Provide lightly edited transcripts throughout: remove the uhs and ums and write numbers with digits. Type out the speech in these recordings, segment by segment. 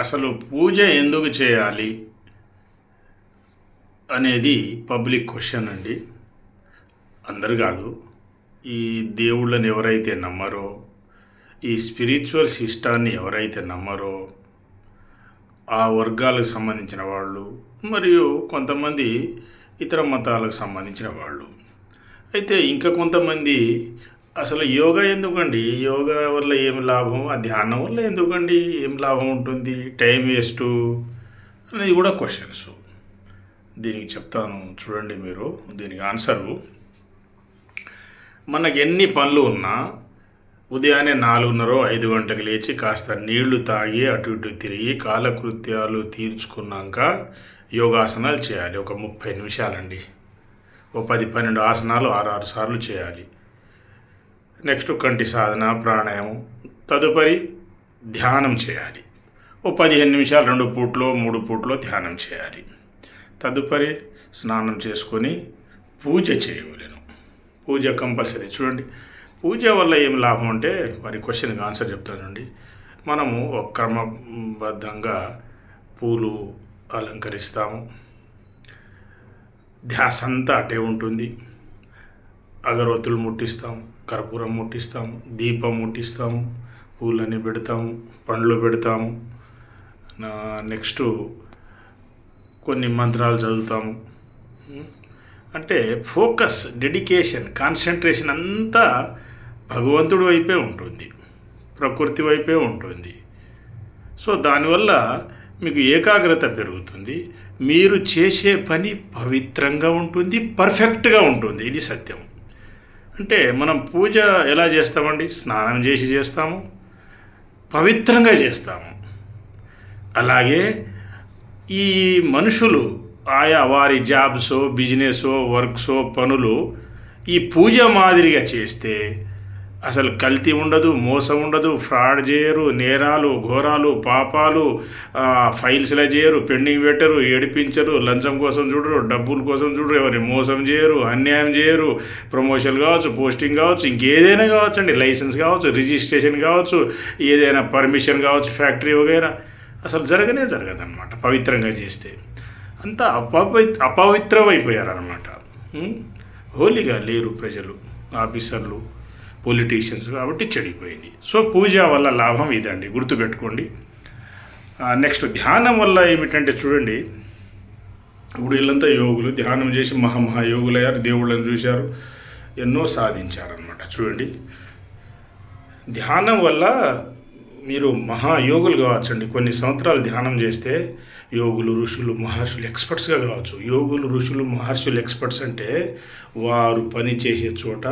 అసలు పూజ ఎందుకు చేయాలి అనేది పబ్లిక్ క్వశ్చన్ అండి. అందరు కాదు. ఈ దేవుళ్ళని ఎవరైతే నమ్మరో, ఈ స్పిరిచువల్ సిస్టాన్ని ఎవరైతే నమ్మరో, ఆ వర్గాలకు సంబంధించిన వాళ్ళు మరియు కొంతమంది ఇతర మతాలకు సంబంధించిన వాళ్ళు. అయితే ఇంకా కొంతమంది అసలు యోగా ఎందుకండి, యోగా వల్ల ఏం లాభం, ఆ ధ్యానం వల్ల ఎందుకండి ఏం లాభం ఉంటుంది, టైం వేస్టు అనేది కూడా క్వశ్చన్స్. దీనికి చెప్తాను చూడండి. మీరు దీనికి ఆన్సరు, మనకు ఎన్ని పనులు ఉన్నా ఉదయాన్నే 4:30 5 గంటలకు లేచి కాస్త నీళ్లు తాగి అటు ఇటు తిరిగి కాలకృత్యాలు తీర్చుకున్నాక యోగాసనాలు చేయాలి. ఒక 30 నిమిషాలండి. ఓ 10-12 ఆసనాలు 6 సార్లు చేయాలి. నెక్స్ట్ కంటి సాధన, ప్రాణాయామం, తదుపరి ధ్యానం చేయాలి. ఓ 15 నిమిషాలు 2 పూట్లో 3 పూట్లో ధ్యానం చేయాలి. తదుపరి స్నానం చేసుకొని పూజ చేయవలెను. పూజ కంపల్సరీ. చూడండి, పూజ వల్ల ఏం లాభం అంటే వారి క్వశ్చన్కి ఆన్సర్ చెప్తానండి. మనము ఒక క్రమబద్ధంగా పూలు అలంకరిస్తాము, ధ్యాస అంతా అటే ఉంటుంది. అగరవత్తులు ముట్టిస్తాము, కర్పూరం ముట్టిస్తాము, దీపం ముట్టిస్తాము, పూలన్నీ పెడతాము, పండ్లు పెడతాము. నెక్స్ట్ కొన్ని మంత్రాలు చదువుతాము. అంటే ఫోకస్, డెడికేషన్, కాన్సన్ట్రేషన్ అంతా భగవంతుడి వైపే ఉంటుంది, ప్రకృతి వైపే ఉంటుంది. సో దానివల్ల మీకు ఏకాగ్రత పెరుగుతుంది, మీరు చేసే పని పవిత్రంగా ఉంటుంది, పర్ఫెక్ట్గా ఉంటుంది. ఇది సత్యం. అంటే మనం పూజ ఎలా చేస్తామండి? స్నానం చేసి చేస్తాము, పవిత్రంగా చేస్తాము. అలాగే ఈ మనుషులు ఆయా వారి జాబ్సో, బిజినెసో, వర్క్సో, పనులు ఈ పూజ మాదిరిగా చేస్తే అసలు కల్తీ ఉండదు, మోసం ఉండదు, ఫ్రాడ్ చేయరు, నేరాలు, ఘోరాలు, పాపాలు, ఫైల్స్లో చేయరు, పెండింగ్ పెట్టరు, ఏడిపించరు, లంచం కోసం చూడరు, డబ్బుల కోసం చూడరు, ఎవరిని మోసం చేయరు, అన్యాయం చేయరు. ప్రమోషన్ కావచ్చు, పోస్టింగ్ కావచ్చు, ఇంకేదైనా కావచ్చు అండి, లైసెన్స్ కావచ్చు, రిజిస్ట్రేషన్ కావచ్చు, ఏదైనా పర్మిషన్ కావచ్చు, ఫ్యాక్టరీ వగైరా అసలు జరగదన్నమాట. పవిత్రంగా చేస్తే అంతా అపవిత్రం అయిపోయారన్నమాట. హోలీగా లేరు ప్రజలు, ఆఫీసర్లు, పొలిటీషియన్స్. కాబట్టి చెడిపోయింది. సో పూజ వల్ల లాభం ఇదండి, గుర్తుపెట్టుకోండి. నెక్స్ట్ ధ్యానం వల్ల ఏమిటంటే చూడండి, ఇప్పుడు వీళ్ళంతా యోగులు ధ్యానం చేసి మహాయోగులయ్యారు, దేవుళ్ళని చూశారు, ఎన్నో సాధించారనమాట. చూడండి, ధ్యానం వల్ల మీరు మహాయోగులు కావచ్చండి. కొన్ని సంవత్సరాలు ధ్యానం చేస్తే యోగులు, ఋషులు, మహర్షులు ఎక్స్పర్ట్స్గా కావచ్చు. యోగులు, ఋషులు, మహర్షులు ఎక్స్పర్ట్స్ అంటే వారు పని చేసే చోట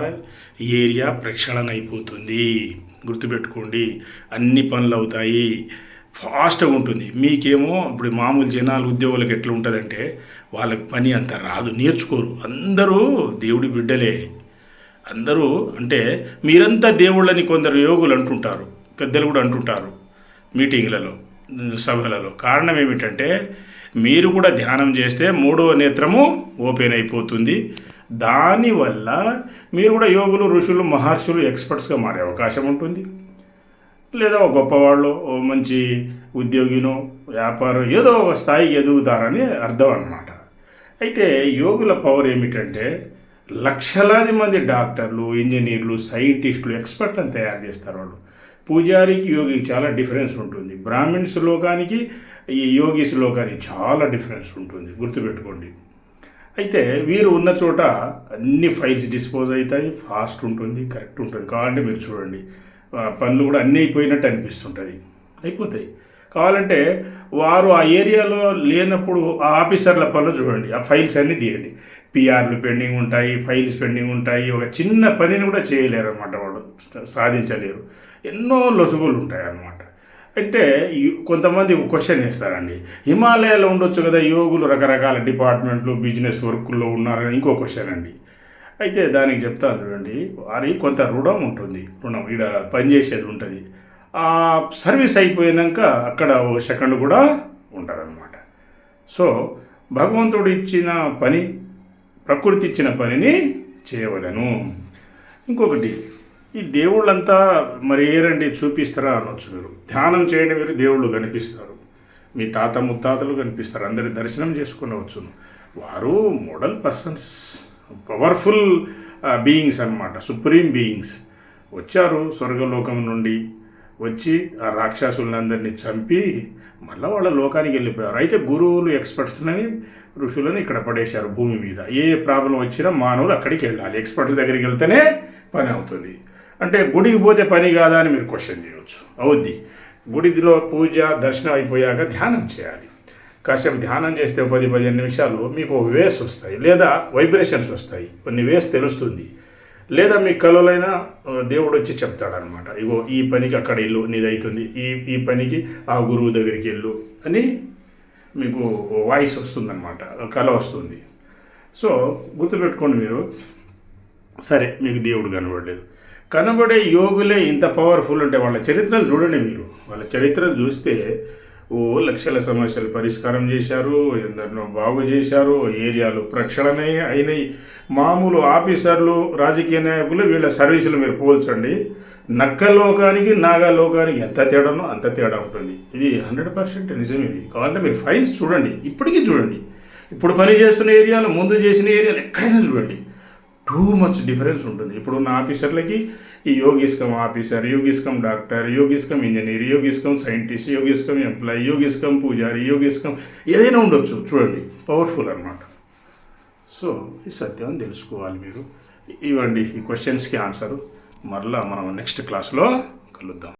ఏరియా ప్రక్షాళన అయిపోతుంది. గుర్తుపెట్టుకోండి, అన్ని పనులు అవుతాయి, ఫాస్ట్గా ఉంటుంది. మీకేమో ఇప్పుడు మామూలు జనాలు, ఉద్యోగులకు ఎట్లా ఉంటుందంటే వాళ్ళకి పని అంత రాదు, నేర్చుకోరు. అందరూ దేవుడి బిడ్డలే. అందరూ అంటే మీరంతా దేవుళ్ళని కొందరు యోగులు అంటుంటారు, పెద్దలు కూడా అంటుంటారు మీటింగ్లలో, సభలలో. కారణం ఏమిటంటే మీరు కూడా ధ్యానం చేస్తే 3వ నేత్రము ఓపెన్ అయిపోతుంది. దానివల్ల మీరు కూడా యోగులు, ఋషులు, మహర్షులు, ఎక్స్పర్ట్స్గా మారే అవకాశం ఉంటుంది. లేదా ఒక గొప్పవాళ్ళు, ఓ మంచి ఉద్యోగినో, వ్యాపారం, ఏదో ఒక స్థాయికి ఎదుగుతారని అర్థం అన్నమాట. అయితే యోగుల పవర్ ఏమిటంటే లక్షలాది మంది డాక్టర్లు, ఇంజనీర్లు, సైంటిస్టులు, ఎక్స్పర్ట్లను తయారు చేస్తారు వాళ్ళు. పూజారికి, యోగికి చాలా డిఫరెన్స్ ఉంటుంది. బ్రాహ్మిన్స్ లోకానికి, ఈ యోగీస్ లోకానికి చాలా డిఫరెన్స్ ఉంటుంది, గుర్తుపెట్టుకోండి. అయితే వీరు ఉన్న చోట అన్ని ఫైల్స్ డిస్పోజ్ అవుతాయి, ఫాస్ట్ ఉంటుంది, కరెక్ట్ ఉంటుంది. కావాలంటే మీరు చూడండి, పనులు కూడా అన్నీ అయిపోయినట్టు అనిపిస్తుంటుంది, అయిపోతాయి. కావాలంటే వారు ఆ ఏరియాలో లేనప్పుడు ఆ ఆఫీసర్ల పనులు చూడండి, ఆ ఫైల్స్ అన్నీ తీయండి, పిఆర్లు పెండింగ్ ఉంటాయి, ఫైల్స్ పెండింగ్ ఉంటాయి. ఒక చిన్న పనిని కూడా చేయలేరు అన్నమాట, వాళ్ళు సాధించలేరు. ఎన్నో లొసుగులు ఉంటాయి అన్నమాట. అంటే కొంతమంది క్వశ్చన్ వేస్తారండి, హిమాలయాలో ఉండొచ్చు కదా యోగులు, రకరకాల డిపార్ట్మెంట్లు, బిజినెస్ వర్కుల్లో ఉన్నారని ఇంకో క్వశ్చన్ అండి. అయితే దానికి చెప్తాను చూడండి, వారి కొంత రుణం ఉంటుంది, రుణం ఇక్కడ పనిచేసేది ఉంటుంది. ఆ సర్వీస్ అయిపోయాక అక్కడ ఓ సెకండ్ కూడా ఉంటారనమాట. సో భగవంతుడు ఇచ్చిన పని, ప్రకృతి ఇచ్చిన పనిని చేయవలను. ఇంకొకటి, ఈ దేవుళ్ళంతా మరి ఏరండి చూపిస్తారా అనొచ్చు మీరు. ధ్యానం చేయడం మీరు దేవుళ్ళు కనిపిస్తారు, మీ తాత ముత్తాతలు కనిపిస్తారు, అందరి దర్శనం చేసుకునవచ్చును. వారు మోడల్ పర్సన్స్, పవర్ఫుల్ బీయింగ్స్ అన్నమాట, సుప్రీం బీయింగ్స్. వచ్చారు స్వర్గలోకం నుండి, వచ్చి ఆ రాక్షసులందరినీ చంపి మళ్ళీ వాళ్ళ లోకానికి వెళ్ళిపోయారు. అయితే గురువులు ఎక్స్పర్ట్స్ని ఋషులను ఇక్కడ పడేశారు భూమి మీద. ఏ ప్రాబ్లం వచ్చినా మానవులు అక్కడికి వెళ్ళాలి, ఎక్స్పర్ట్స్ దగ్గరికి వెళ్తేనే పని అవుతుంది. అంటే గుడికి పోతే పని కాదా అని మీరు క్వశ్చన్ చేయవచ్చు. అవుద్ది. గుడిలో పూజ దర్శనం అయిపోయాక ధ్యానం చేయాలి. కాసేపు ధ్యానం చేస్తే 10-15 నిమిషాలు మీకు వేవ్స్ వస్తాయి, లేదా వైబ్రేషన్స్ వస్తాయి, కొన్ని వేవ్స్ తెలుస్తుంది. లేదా మీ కళలైనా దేవుడు వచ్చి చెప్తాడనమాట, ఇగో ఈ పనికి అక్కడ ఇల్లు నీదవుతుంది, ఈ పనికి ఆ గురువు దగ్గరికి వెళ్ళు అని మీకు వాయిస్ వస్తుందన్నమాట, కళ వస్తుంది. సో గుర్తుపెట్టుకోండి మీరు. సరే, మీకు దేవుడు కనబడే యోగులే ఇంత పవర్ఫుల్ ఉంటే వాళ్ళ చరిత్రలు చూడండి మీరు. వాళ్ళ చరిత్రలు చూస్తే లక్షల సమస్యలు పరిష్కారం చేశారు, ఎందరినో బాగు చేశారు, ఏరియాలు ప్రక్షాళన అయినాయి. మామూలు ఆఫీసర్లు, రాజకీయ నాయకులు వీళ్ళ సర్వీసులు మీరు పోల్చండి, నక్కలోకానికి నాగాలోకానికి ఎంత తేడానో అంత తేడా ఉంటుంది. ఇది 100% నిజం. ఇది కావాలంటే మీరు ఫైల్స్ చూడండి, ఇప్పటికీ చూడండి. ఇప్పుడు పని చేస్తున్న ఏరియాలు, ముందు చేసిన ఏరియాలు ఎక్కడైనా చూడండి, టూ మచ్ డిఫరెన్స్ ఉంటుంది. ఇప్పుడున్న ఆఫీసర్లకి ఈ యోగిస్కం ఆఫీసర్, యోగిస్కం డాక్టర్, యోగిస్కం ఇంజనీర్, యోగిస్కం సైంటిస్ట్, యోగిస్కం ఎంప్లాయీ, యోగిస్కం పూజారి, యోగిస్కం ఏదైనా ఉండొచ్చు. చూడండి, పవర్ఫుల్ అన్నమాట. సో ఈ సత్యం తెలుసుకోవాలి మీరు. ఇవ్వండి ఈ క్వశ్చన్స్కి ఆన్సరు. మరలా మనం నెక్స్ట్ క్లాస్లో కలుద్దాం.